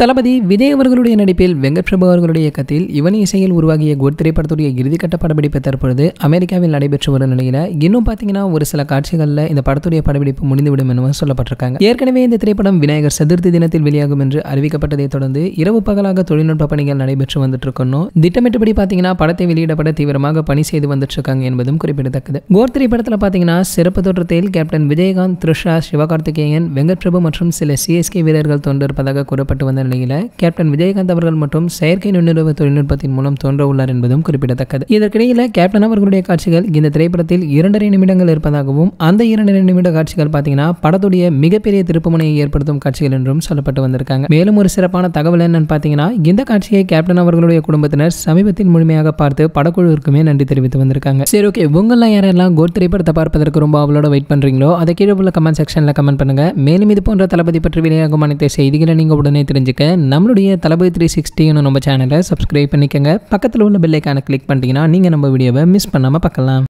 தளபதி விஜய் அவர்களுடைய நடிப்பில் வெங்கட் பிரபு அவர்களுடைய இயக்கத்தில் இவன் இசையில் உருவாகிய கோட் திரைப்படத்துடைய இறுதிக்கட்ட படப்பிடிப்பு தற்பொழுது அமெரிக்காவில் நடைபெற்று வரும் நிலையில் இன்னும் பார்த்தீங்கன்னா ஒரு சில காட்சிகளில் இந்த படத்துடைய படப்பிடிப்பு முடிந்துவிடும் எனவும் சொல்லப்பட்டிருக்காங்க. ஏற்கனவே இந்த திரைப்படம் விநாயகர் சதுர்த்தி தினத்தில் வெளியாகும் என்று அறிவிக்கப்பட்டதை தொடர்ந்து இரவு பகலாக தொழில்நுட்ப பணிகள் நடைபெற்று வந்துட்டு இருக்கணும். திட்டமிட்டபடி பார்த்தீங்கன்னா படத்தை வெளியிடப்பட தீவிரமாக பணி செய்து வந்துட்டு இருக்காங்க என்பதும் குறிப்பிடத்தக்கது. கோட் திரைப்படத்தில் பார்த்தீங்கன்னா சிறப்பு தோற்றத்தில் கேப்டன் விஜயகாந்த், த்ரிஷா, சிவகார்த்திகேயன், வெங்கட் பிரபு மற்றும் சில சிஎஸ்கே வீரர்கள் தோன்றிருப்பதாக கூறப்பட்டு வந்த நிலையில் கேப்டன் விஜயகாந்த் அவர்கள் மற்றும் செயற்கை நுண்ணறிவு தொழில்நுட்பத்தின் மூலம் தோன்ற உள்ளார் என்பதும் குறிப்பிடத்தக்கது. இதற்கிடையில் கேப்டன் அவர்களுடைய காட்சிகள் இந்த திரைப்படத்தில் 2.5 நிமிடங்கள் இருப்பதாகவும் அந்த 2.5 நிமிட காட்சிகள் பார்த்தீங்கன்னா படத்துடைய மிகப்பெரிய திருப்புமுனையை ஏற்படுத்தும் காட்சிகள் என்றும் சொல்லப்பட்டு வந்திருக்காங்க. மேலும் ஒரு சிறப்பான தகவல் என்னன்னு பார்த்தீங்கன்னா இந்த காட்சியை கேப்டன் அவர்களுடைய குடும்பத்தினர் சமீபத்தில் முழுமையாக பார்த்து படக்குழுவிற்குமே நன்றி தெரிவித்து வந்திருக்காங்க. சரி, ஓகே, உங்களெல்லாம் யாரெல்லாம் கோட் திரைப்படத்தை பார்ப்பதற்கு ரொம்ப அவளோட வெயிட் பண்றீங்களோ அதை கீழே உள்ள கமெண்ட் செக்ஷன்ல கமெண்ட் பண்ணுங்க. மேலும் இது போன்ற தளபதி பற்றி வெளியாகும் அனைத்து செய்திகளை நீங்க உடனே தெரிஞ்சுக்க நம்மளுடைய தளபதி 360 நம்ம சேனலை சப்ஸ்கிரைப் பண்ணிக்கங்க. பக்கத்தில் உள்ள பெல் ஐகானை கிளிக் பண்ணிட்டீங்கன்னா நீங்க நம்ம வீடியோவை மிஸ் பண்ணாம பார்க்கலாம்.